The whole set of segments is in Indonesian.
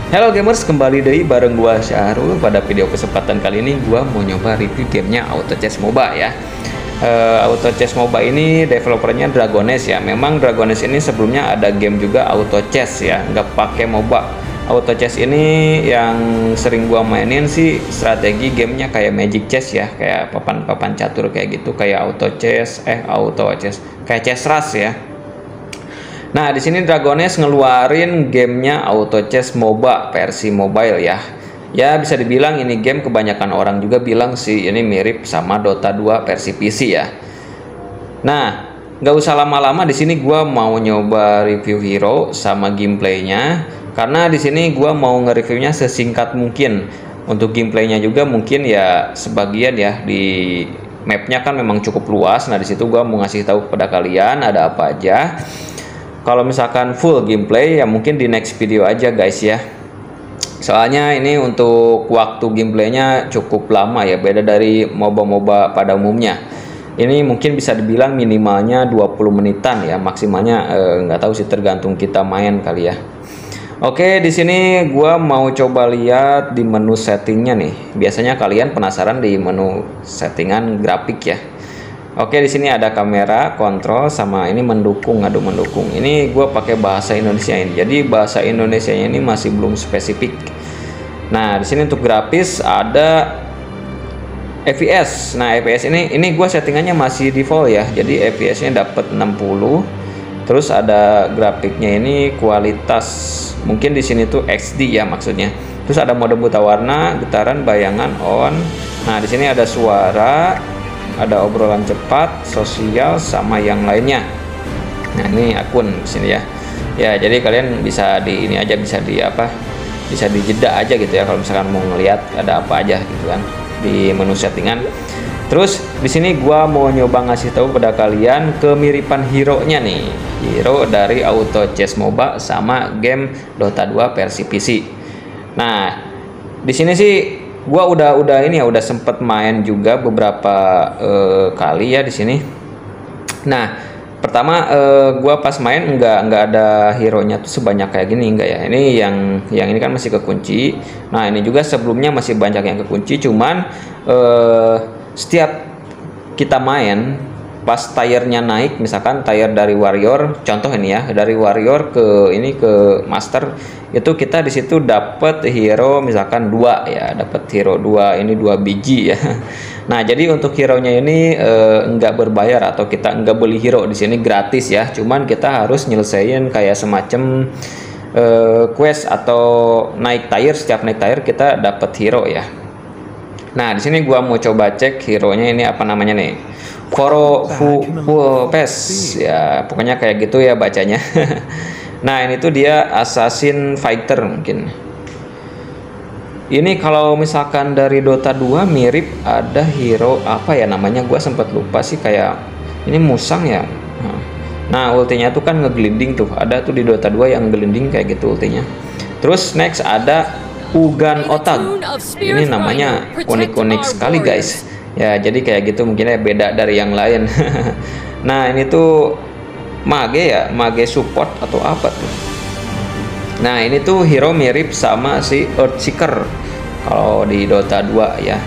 Halo gamers, kembali deh bareng gua Syahrul. Pada video kesempatan kali ini gua mau nyoba review gamenya Auto Chess MOBA ya. Auto Chess MOBA ini developernya Dragoness ya. Memang Dragoness ini sebelumnya ada game juga Auto Chess ya, nggak pakai MOBA. Auto Chess ini yang sering gua mainin sih strategi gamenya kayak Magic Chess ya, kayak papan-papan catur kayak gitu, kayak Auto Chess, kayak Chess Rush ya. Nah, di sini Dragoness ngeluarin gamenya Auto Chess MOBA versi mobile ya. Ya, bisa dibilang ini game kebanyakan orang juga bilang sih ini mirip sama Dota 2 versi PC ya. Nah, nggak usah lama-lama, di sini gua mau nyoba review hero sama gameplaynya, karena di sini gua mau nge-reviewnya sesingkat mungkin. Untuk gameplaynya juga mungkin ya sebagian ya, di mapnya kan memang cukup luas. Nah, di situ gua mau ngasih tahu kepada kalian ada apa aja. Kalau misalkan full gameplay ya mungkin di next video aja guys ya. Soalnya ini untuk waktu gameplaynya cukup lama ya, beda dari MOBA-MOBA pada umumnya. Ini mungkin bisa dibilang minimalnya 20 menitan ya, maksimalnya nggak tahu sih, tergantung kita main kali ya. Oke, di sini gua mau coba lihat di menu settingnya nih. Biasanya kalian penasaran di menu settingan grafik ya. Oke, di sini ada kamera, kontrol, sama ini mendukung, ngadu mendukung. Ini gue pakai bahasa Indonesia ini. Jadi bahasa Indonesia ini masih belum spesifik. Nah, di sini untuk grafis ada FPS. Nah, FPS ini gue settingannya masih default ya. Jadi FPS-nya dapat 60. Terus ada grafiknya ini kualitas, mungkin di sini tuh XD ya maksudnya. Terus ada mode buta warna, getaran, bayangan, on. Nah, di sini ada suara, ada obrolan cepat, sosial, sama yang lainnya. Nah, ini akun di sini ya. Ya, jadi kalian bisa di ini aja, bisa di apa? Bisa dijeda aja gitu ya kalau misalkan mau ngelihat ada apa aja gitu kan di menu settingan. Terus di sini gua mau nyoba ngasih tahu pada kalian kemiripan hero-nya nih. Hero dari Auto Chess MOBA sama game Dota 2 versi PC. Nah, di sini sih gua udah ini ya, udah sempet main juga beberapa kali ya di sini. Nah, pertama gua pas main nggak ada hero-nya tuh sebanyak kayak gini, enggak ya. Ini yang ini kan masih kekunci. Nah, ini juga sebelumnya masih banyak yang kekunci, cuman setiap kita main pas tire-nya naik, misalkan tire dari warrior, contoh ini ya, dari warrior ke ini ke master, itu kita di situ dapat hero misalkan 2 ya, dapat hero 2, ini 2 biji ya. Nah, jadi untuk hero-nya ini enggak berbayar atau kita enggak beli hero di sini, gratis ya. Cuman kita harus nyelesain kayak semacam quest atau naik tire, setiap naik tire kita dapat hero ya. Nah, di sini gua mau coba cek hero-nya ini apa namanya nih. Pes ya, pokoknya kayak gitu ya bacanya. Nah, ini tuh dia Assassin Fighter mungkin. Ini kalau misalkan dari Dota 2 mirip, ada hero apa ya namanya, gua sempat lupa sih, kayak ini musang ya. Nah, ultinya tuh kan ngeglinding tuh, ada tuh di Dota 2 yang ngeglinding kayak gitu ultinya. Terus next ada Ugan Otag. Ini namanya unik-unik sekali guys. Ya, jadi kayak gitu mungkin ya, beda dari yang lain. Nah, ini tuh mage ya, mage support atau apa tuh. Nah, ini tuh hero mirip sama si Earthshaker kalau di Dota 2 ya.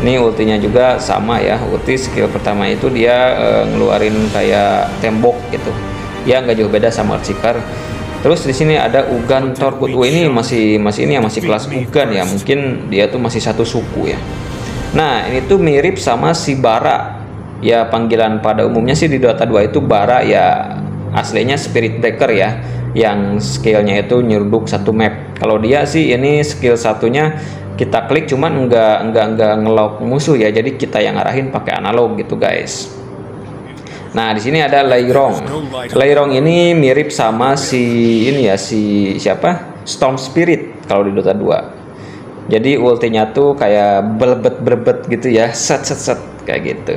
Ini ultinya juga sama ya, ulti skill pertama itu dia ngeluarin kayak tembok gitu. Ya, nggak jauh beda sama Earthshaker. Terus di sini ada Ugan Torkut. Ini masih ini ya, masih kelas Ugan ya. Mungkin dia tuh masih satu suku ya. Nah, ini tuh mirip sama si Bara. Ya, panggilan pada umumnya sih di Dota 2 itu Bara ya. Aslinya Spirit Breaker ya, yang skillnya itu nyeruduk satu map. Kalau dia sih ini skill satunya kita klik cuman enggak ngelock musuh ya. Jadi kita yang arahin pakai analog gitu, guys. Nah, di sini ada Lairong. Lairong ini mirip sama si ini ya, si siapa? Storm Spirit kalau di Dota 2. Jadi ultinya tuh kayak berbet gitu ya, set kayak gitu.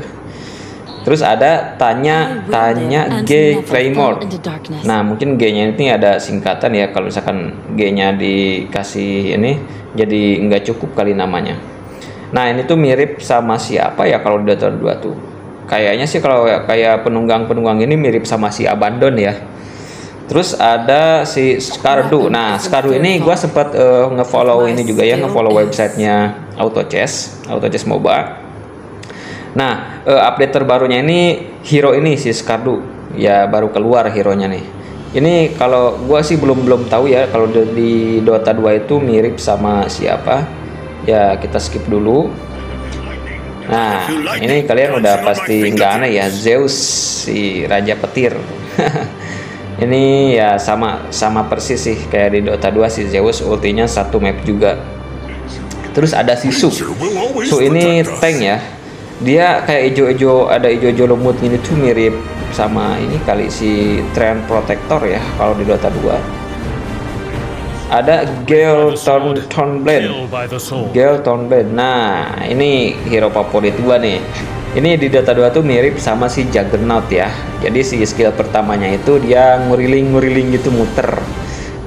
Terus ada tanya G Claymore. Nah, mungkin G-nya ini ada singkatan ya, kalau misalkan G-nya dikasih ini jadi nggak cukup kali namanya. Nah, ini tuh mirip sama siapa ya kalau di Dota 2 tuh? Kayaknya sih kalau kayak penunggang ini mirip sama si Abandon ya. Terus ada si Skardu. Nah, Skardu ini gue sempat ngefollow ini juga ya, ngefollow websitenya Auto Chess MOBA. Nah, update terbarunya ini hero ini si Skardu ya, baru keluar hero-nya nih. Ini kalau gue sih belum tahu ya kalau di Dota 2 itu mirip sama siapa. Ya kita skip dulu. Nah, ini kalian udah pasti nggak aneh ya, Zeus si Raja Petir. Ini ya sama persis sih kayak di Dota 2, si Zeus ultinya satu map juga. Terus ada si Su. Su ini tank ya. Dia kayak ijo-ijo, ada ijo-ijo lumut ini tuh mirip sama ini kali si Treant Protector ya kalau di Dota 2. Ada Gale Thornblade. Nah, ini hero favorit gua nih. Ini di Dota 2 tuh mirip sama si Juggernaut ya. Jadi si skill pertamanya itu dia nguriling gitu, muter.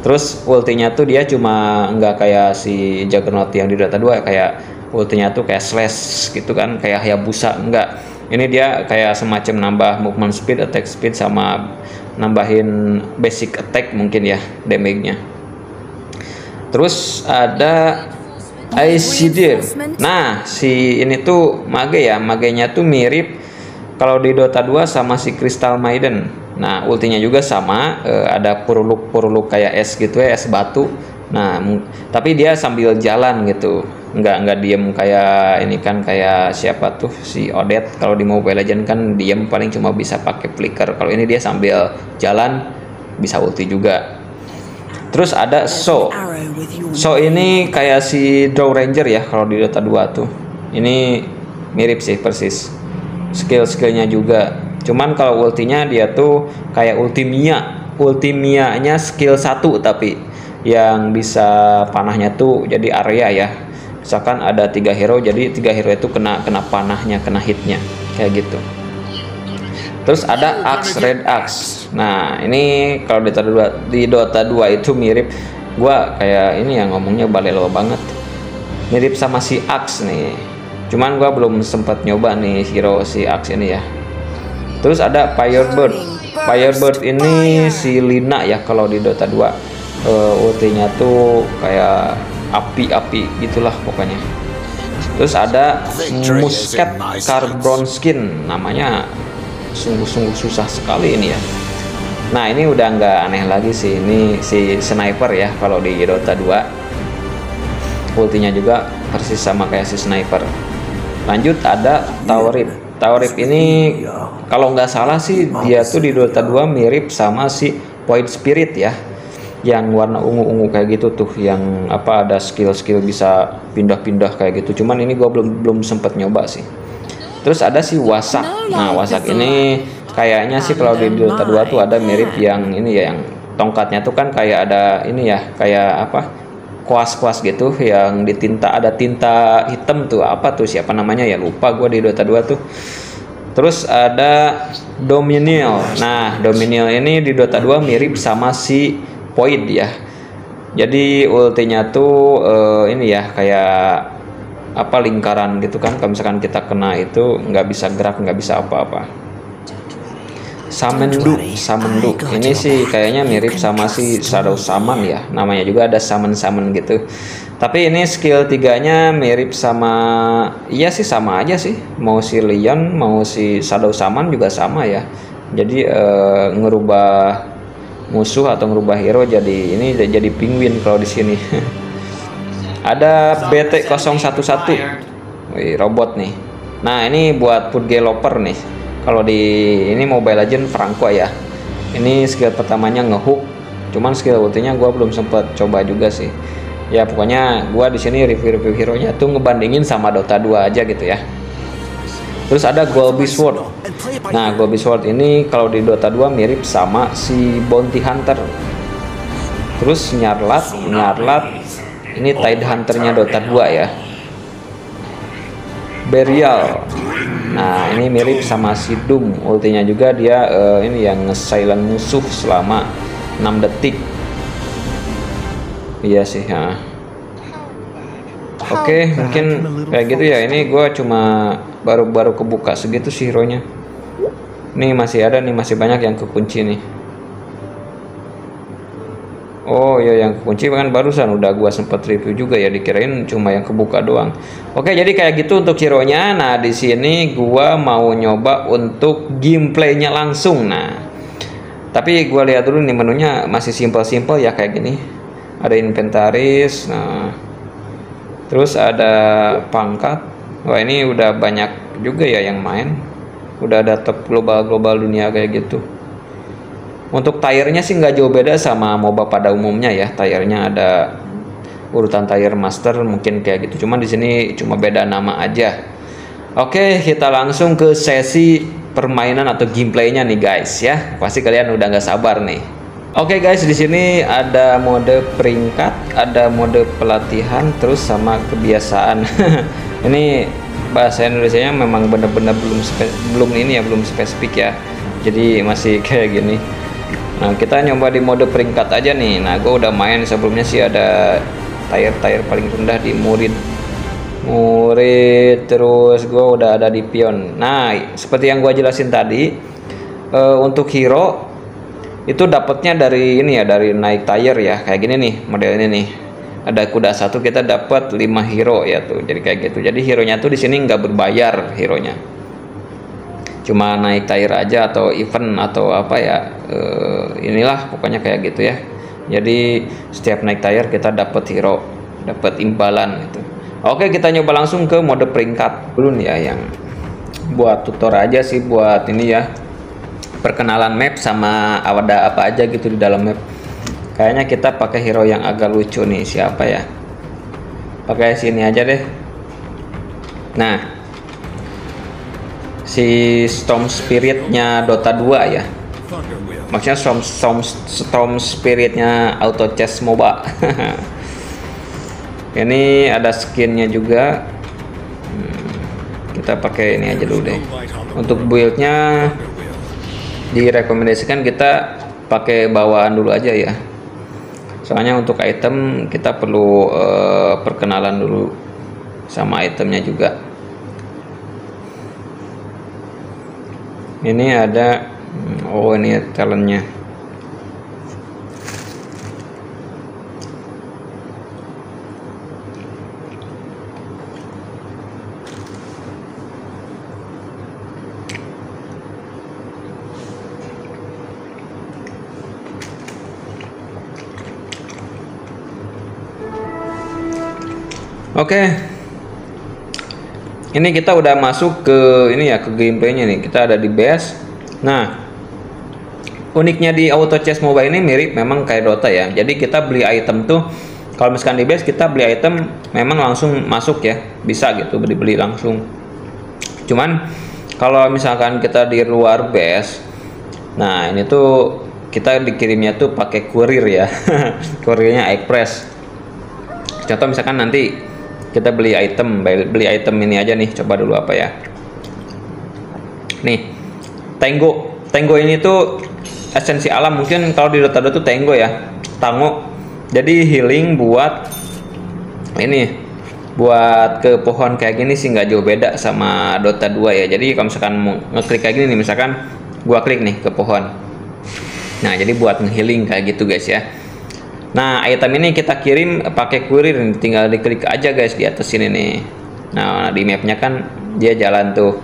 Terus ultinya tuh dia cuma nggak kayak si Juggernaut yang di Dota 2 kayak ultinya tuh kayak slash gitu kan, kayak Hayabusa. Enggak. Ini dia kayak semacam nambah movement speed, attack speed, sama nambahin basic attack mungkin ya damage-nya. Terus ada Aesidir. Nah, si ini tuh mage ya, magenya tuh mirip kalau di Dota 2 sama si Crystal Maiden. Nah, ultinya juga sama, ada puruluk kayak es gitu ya, es batu. Nah, tapi dia sambil jalan gitu, nggak diem kayak ini kan, kayak siapa tuh si Odette kalau di Mobile Legends kan diem, paling cuma bisa pakai flicker. Kalau ini dia sambil jalan bisa ulti juga. Terus ada So ini kayak si Draw Ranger ya kalau di Dota 2 tuh. Ini mirip sih persis. Skill-skillnya juga. Cuman kalau ultinya dia tuh kayak Ultimia-nya skill 1 tapi yang bisa panahnya tuh jadi area ya. Misalkan ada 3 hero, jadi 3 hero itu kena panahnya, kena hitnya kayak gitu. Terus ada Axe, Red Axe. Nah, ini kalau di Dota 2 itu mirip, gua kayak ini yang ngomongnya balelo banget. Mirip sama si Axe nih. Cuman gua belum sempat nyoba nih hero si Axe ini ya. Terus ada Firebird. Firebird ini si Lina ya kalau di Dota 2. Ultinya tuh kayak api-api gitulah pokoknya. Terus ada Musket Carbon Skin, namanya sungguh-sungguh susah sekali ini ya. Nah, ini udah nggak aneh lagi sih, ini si sniper ya kalau di Dota 2. Ultinya juga persis sama kayak si sniper. Lanjut ada Taurip. Taurip ini kalau nggak salah sih dia tuh di Dota 2 mirip sama si Void Spirit ya, yang warna ungu-ungu kayak gitu tuh, yang apa ada skill-skill bisa pindah-pindah kayak gitu. Cuman ini gua belum sempet nyoba sih. Terus ada si Wasak. Nah, Wasak ini kayaknya sih kalau di Dota 2 tuh ada mirip yang ini ya, yang tongkatnya tuh kan kayak ada ini ya, kayak apa, kuas-kuas gitu yang ditinta, ada tinta hitam tuh, apa tuh siapa namanya ya, lupa gue di Dota 2 tuh. Terus ada Dominial. Nah, Dominial ini di Dota 2 mirip sama si Void ya. Jadi ultinya tuh ini ya kayak apa, lingkaran gitu kan, kalau misalkan kita kena itu nggak bisa gerak, nggak bisa apa-apa. Samendu ini sih kayaknya mirip sama si Shadow Shaman ya, namanya juga ada summon gitu. Tapi ini skill 3-nya mirip sama, iya sih sama aja sih, mau si Leon mau si Shadow Shaman juga sama ya. Jadi ngerubah musuh atau ngerubah hero jadi ini, jadi penguin kalau di sini. Ada BT011, wih, robot nih. Nah, ini buat Purgeloper nih. Kalau di ini Mobile Legends Franco ya. Ini skill pertamanya ngehook. Cuman skill ultinya gue belum sempat coba juga sih. Ya pokoknya gue di sini review hero-nya tuh ngebandingin sama Dota 2 aja gitu ya. Terus ada Golby Sword. Nah, Golby Sword ini kalau di Dota 2 mirip sama si Bounty Hunter. Terus Nyarlat ini Tide Hunter-nya Dota 2 ya. Burial. Nah, ini mirip sama si Doom. Ultinya juga dia ini yang nge-silent musuh selama 6 detik. Iya sih ya. Oke, mungkin kayak gitu ya. Ini gue cuma baru kebuka segitu sih hero-nya. Nih masih ada nih, masih banyak yang kekunci nih. Oh ya, yang kunci kan barusan udah gua sempet review juga ya, dikirain cuma yang kebuka doang. Oke, jadi kayak gitu untuk hero-nya. Nah, di sini gua mau nyoba untuk gameplaynya langsung. Nah, tapi gua lihat dulu nih menunya masih simpel-simpel ya kayak gini. Ada inventaris, nah, terus ada pangkat. Wah, ini udah banyak juga ya yang main. Udah ada top global dunia kayak gitu. Untuk tire-nya sih nggak jauh beda sama MOBA pada umumnya ya. Tire-nya ada urutan tire master mungkin kayak gitu. Cuma di sini cuma beda nama aja. Oke, kita langsung ke sesi permainan atau gameplaynya nih guys ya. Pasti kalian udah nggak sabar nih. Oke guys, di sini ada mode peringkat, ada mode pelatihan, terus sama kebiasaan. Ini bahasa Indonesianya memang bener-bener belum spesifik ya. Jadi masih kayak gini. Nah, kita nyoba di mode peringkat aja nih. Nah, gue udah main sebelumnya sih, ada tire paling rendah di murid, terus gue udah ada di pion. Nah, seperti yang gue jelasin tadi, untuk hero itu dapatnya dari ini ya, dari naik tire ya, kayak gini nih model ini nih. Ada kuda satu, kita dapat 5 hero ya tuh. Jadi kayak gitu. Jadi hero-nya tuh di sini nggak berbayar hero-nya. Cuma naik tire aja atau event atau apa ya, inilah pokoknya kayak gitu ya. Jadi setiap naik tire kita dapat hero, dapat imbalan gitu. Oke, kita nyoba langsung ke mode peringkat dulu nih ya, yang buat tutor aja sih, buat ini ya, perkenalan map sama ada apa aja gitu di dalam map. Kayaknya kita pakai hero yang agak lucu nih. Siapa ya? Pakai sini aja deh. Nah, si Storm Spiritnya Dota 2 ya, maksudnya Storm Spiritnya Auto Chess MOBA. Ini ada skinnya juga. Kita pakai ini aja dulu deh. Untuk buildnya direkomendasikan kita pakai bawaan dulu aja ya, soalnya untuk item kita perlu perkenalan dulu sama itemnya juga. Ini ada, oh ini talentnya. Oke. Ini kita udah masuk ke ini ya, ke gameplaynya nih. Kita ada di base. Nah, uniknya di Auto Chess MOBA ini mirip memang kayak Dota ya. Jadi kita beli item tuh, kalau misalkan di base kita beli item memang langsung masuk ya, bisa gitu beli langsung. Cuman kalau misalkan kita di luar base, nah ini tuh kita dikirimnya tuh pakai kurir ya. Kurirnya Express. Contoh misalkan nanti kita beli item ini aja nih, coba dulu apa ya. Nih, Tango ini tuh esensi alam, mungkin kalau di Dota 2 tuh Tango ya, Tango. Jadi healing buat ini, buat ke pohon kayak gini sih nggak jauh beda sama Dota 2 ya. Jadi kalau misalkan mau ngeklik kayak gini nih, misalkan gua klik nih ke pohon. Nah, jadi buat ngehealing kayak gitu guys ya. Nah, item ini kita kirim pakai kurir, tinggal diklik aja guys di atas sini nih. Nah, di mapnya kan dia jalan tuh.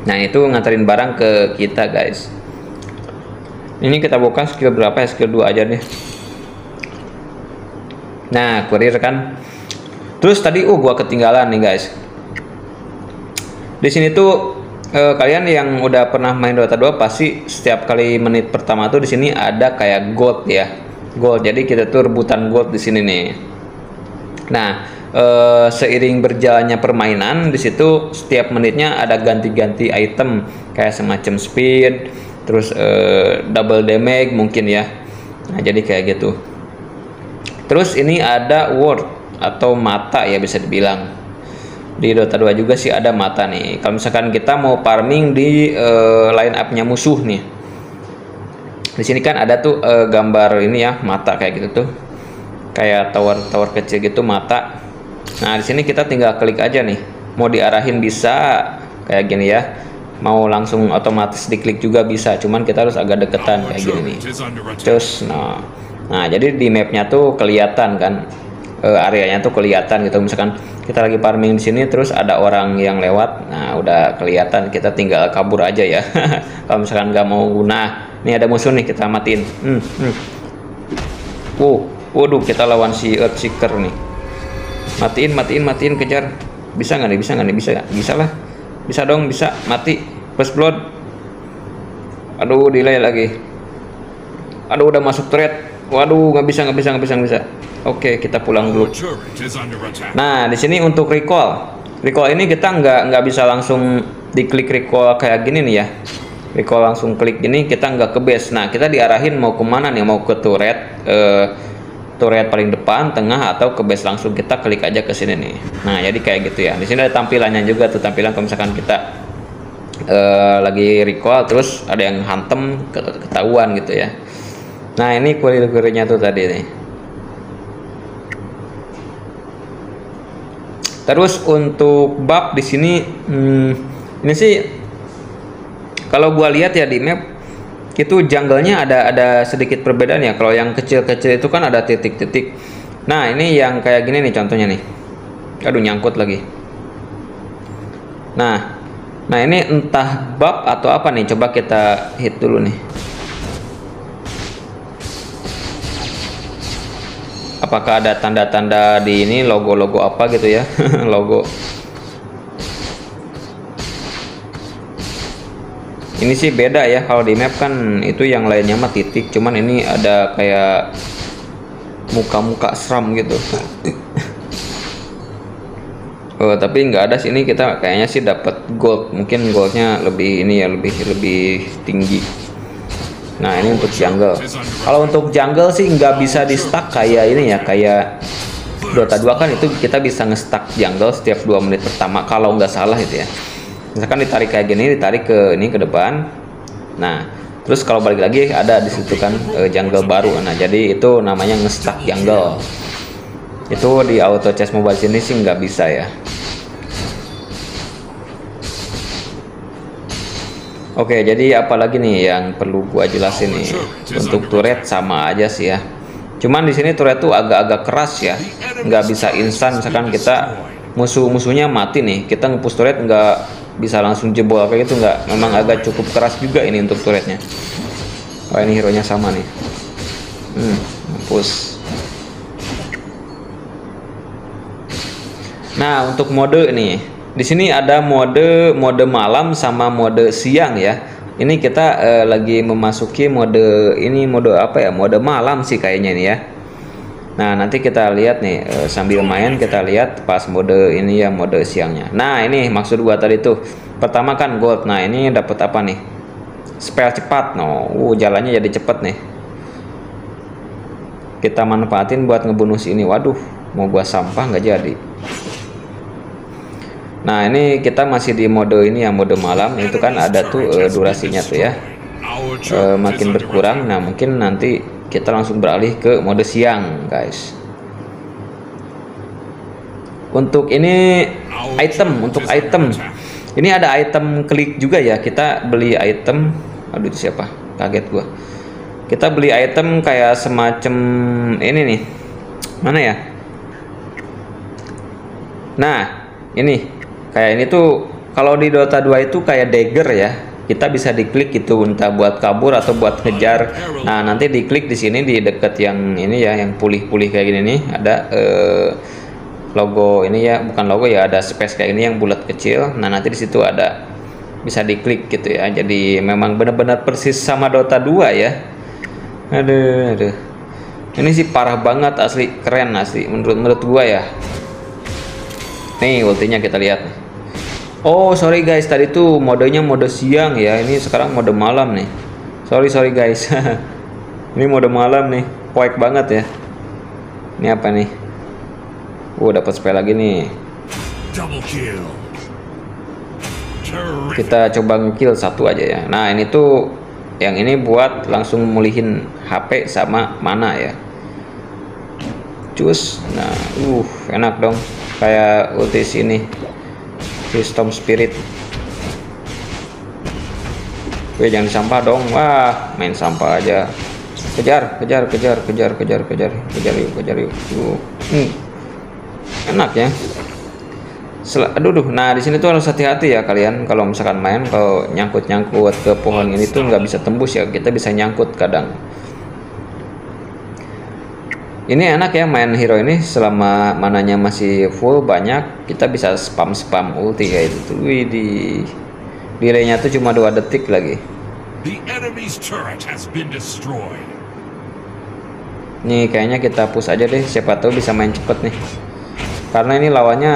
Nah, itu nganterin barang ke kita guys. Ini kita buka skill berapa ya? Skill 2 aja deh. Nah, kurir kan. Terus tadi gua ketinggalan nih guys. Di sini tuh kalian yang udah pernah main Dota 2 pasti setiap kali menit pertama tuh di sini ada kayak gold ya. Gold, jadi kita tuh rebutan gold di sini nih. Nah, seiring berjalannya permainan di situ setiap menitnya ada ganti-ganti item kayak semacam speed, terus double damage mungkin ya. Nah, jadi kayak gitu. Terus ini ada ward atau mata ya, bisa dibilang. Di Dota 2 juga sih ada mata nih. Kalau misalkan kita mau farming di line up-nya musuh nih. Di sini kan ada tuh gambar ini ya, mata kayak gitu tuh. Kayak tower kecil gitu, mata. Nah, di sini kita tinggal klik aja nih. Mau diarahin bisa kayak gini ya. Mau langsung otomatis diklik juga bisa, cuman kita harus agak deketan kayak gini nih. Terus nah, Nah, jadi di mapnya tuh kelihatan kan, areanya tuh kelihatan gitu. Misalkan kita lagi farming di sini, terus ada orang yang lewat, nah udah kelihatan, kita tinggal kabur aja ya. Kalau misalkan nggak mau, nah ini ada musuh nih, kita matiin. Waduh, kita lawan si Earthseeker nih. Matiin, kejar. Bisa nggak nih? Bisa lah. Bisa dong, bisa. Mati. First blood. Aduh, delay lagi. Aduh, udah masuk turret. Waduh, nggak bisa. Oke, kita pulang dulu. Nah, di sini untuk recall ini kita nggak bisa langsung diklik recall kayak gini nih ya. Recall langsung klik gini, kita nggak ke base. Nah, kita diarahin mau kemana nih? Mau ke turret paling depan, tengah, atau ke base langsung. Kita klik aja ke sini nih. Nah, jadi kayak gitu ya. Di sini ada tampilannya juga tuh, tampilan kalau misalkan kita lagi recall terus ada yang hantem, ketahuan gitu ya. Nah, ini kurir-kurirnya tuh tadi nih. Terus untuk buff di sini, ini sih kalau gua lihat ya di map itu jungle-nya ada sedikit perbedaan ya. Kalau yang kecil-kecil itu kan ada titik-titik. Nah, ini yang kayak gini nih contohnya nih. Aduh, nyangkut lagi. Nah ini entah buff atau apa nih. Coba kita hit dulu nih. Apakah ada tanda-tanda di ini, logo-logo apa gitu ya? Logo. Ini sih beda ya, kalau di map kan itu yang lainnya mah titik, cuman ini ada kayak muka-muka seram gitu. Oh, tapi nggak ada sini, kita kayaknya sih dapat gold, mungkin goldnya lebih ini ya, lebih tinggi. Nah, ini untuk jungle. Kalau untuk jungle sih nggak bisa di stack kayak ini ya, kayak Dota 2 kan itu kita bisa nge-stack jungle setiap 2 menit pertama kalau nggak salah itu ya. Misalkan ditarik kayak gini, ditarik ke ini ke depan. Nah, terus kalau balik lagi ada di situ kan jungle baru. Nah, jadi itu namanya nge-stack jungle. Itu di auto chess mobile sini sih nggak bisa ya. Oke, jadi apalagi nih yang perlu gua jelasin nih. Untuk turret sama aja sih ya. Cuman di sini turret tuh agak-agak keras ya. Nggak bisa instan. Misalkan kita musuhnya mati nih, kita nge-push turret nggak bisa langsung jebol kayak gitu, nggak. Memang agak cukup keras juga ini untuk turretnya. Oh, ini hero nya sama nih. Push. Nah, untuk mode nih, di sini ada mode malam sama mode siang ya. Ini kita lagi memasuki mode ini, mode apa ya? Mode malam sih kayaknya nih ya. Nah, nanti kita lihat nih sambil main, kita lihat pas mode ini ya, mode siangnya. Nah, ini maksud gua tadi tuh. Pertama kan gold. Nah, ini dapat apa nih? Spell cepat. Jalannya jadi cepet nih. Kita manfaatin buat ngebunuh si ini. Waduh, mau gua sampah nggak jadi. Nah, ini kita masih di mode ini ya, mode malam. Itu kan ada tuh durasinya tuh ya, makin berkurang. Nah, mungkin nanti kita langsung beralih ke mode siang guys. Untuk ini item, ini ada item klik juga ya. Kita beli item. Aduh, itu siapa? Kaget gua. Kita beli item kayak semacam ini nih. Mana ya? Nah, ini kayak ini tuh, kalau di Dota 2 itu kayak dagger ya. Kita bisa diklik gitu, entah buat kabur atau buat ngejar. Nah, nanti diklik di sini di dekat yang ini ya, yang pulih-pulih kayak gini nih, ada logo ini ya, bukan logo ya, ada space kayak ini yang bulat kecil. Nah, nanti di situ ada, bisa diklik gitu ya. Jadi memang benar-benar persis sama Dota 2 ya. Aduh. Ini sih parah banget asli, keren asli menurut gua ya. Nih ultinya kita lihat. Oh, sorry guys, tadi tuh modenya mode siang ya. Ini sekarang mode malam nih. Sorry guys. Ini mode malam nih. Poek banget ya. Ini apa nih? Dapat spell lagi nih. Kita coba ngekill satu aja ya. Nah, ini tuh yang ini buat langsung mulihin HP sama mana ya. Cus. Nah, enak dong. Kayak ulti sini. Storm Spirit. Jangan sampah dong. Wah, main sampah aja. Kejar, kejar, kejar, kejar, kejar, kejar, kejar yuk, kejar yuk. Enak ya. Aduh, nah di sini tuh harus hati-hati ya kalian kalau misalkan main, kalau nyangkut-nyangkut ke pohon ini tuh nggak bisa tembus ya, kita bisa nyangkut kadang. Ini enak ya main hero ini, selama mananya masih full banyak, kita bisa spam ulti kayak gitu. Wih, di delaynya tuh cuma 2 detik lagi. Nih kayaknya kita push aja deh, siapa tahu bisa main cepet nih. Karena ini lawannya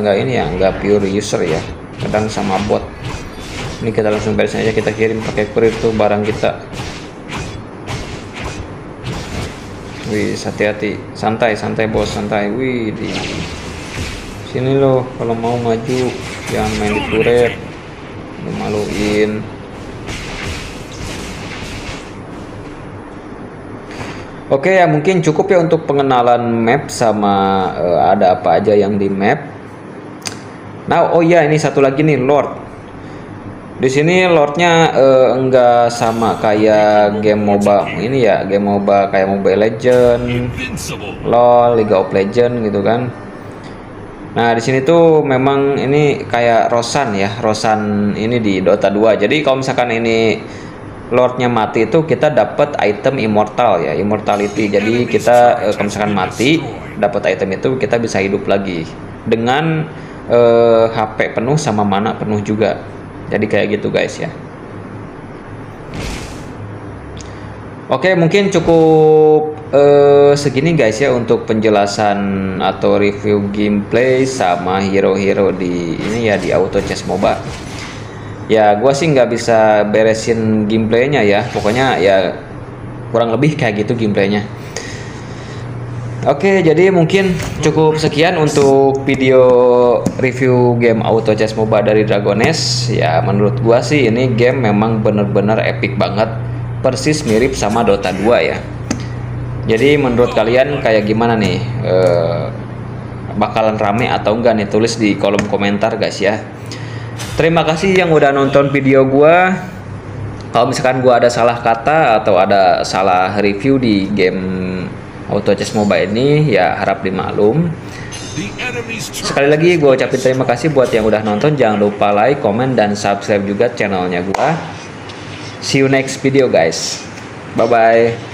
nggak ini ya, nggak pure user ya, kadang sama bot. Ini kita langsung beresin aja, kita kirim pakai kurir tuh barang kita. Wih, hati-hati, santai bos, santai. Wih, di sini loh kalau mau maju, jangan main di turret, maluin. Oke ya, mungkin cukup ya untuk pengenalan map sama ada apa aja yang di map. Nah, oh iya, ini satu lagi nih, Lord. Di sini Lordnya enggak sama kayak game MOBA ini ya, game MOBA kayak Mobile Legend, LOL, League of Legend gitu kan. Nah, di sini tuh memang ini kayak Rosan ya, Rosan ini di Dota 2. Jadi kalau misalkan ini Lordnya mati itu kita dapat item immortal ya, immortality. Jadi kita kalau misalkan mati dapat item itu, kita bisa hidup lagi dengan HP penuh sama mana penuh juga. Jadi kayak gitu guys ya. Oke, mungkin cukup segini guys ya untuk penjelasan atau review gameplay sama hero-hero di ini ya, di Auto Chess MOBA. Ya gua sih nggak bisa beresin gameplaynya ya, pokoknya ya kurang lebih kayak gitu gameplaynya. Oke, jadi mungkin cukup sekian untuk video review game Auto Chess MOBA dari Dragoness. Ya menurut gua sih ini game memang bener-bener epic banget, persis mirip sama Dota 2 ya. Jadi menurut kalian kayak gimana nih, bakalan rame atau enggak nih, tulis di kolom komentar guys ya. Terima kasih yang udah nonton video gua. Kalau misalkan gua ada salah kata atau ada salah review di game Auto Chess MOBA ini, ya harap dimaklum. Sekali lagi gua ucapin terima kasih buat yang udah nonton. Jangan lupa like, comment, dan subscribe juga channelnya gua. See you next video guys. Bye bye.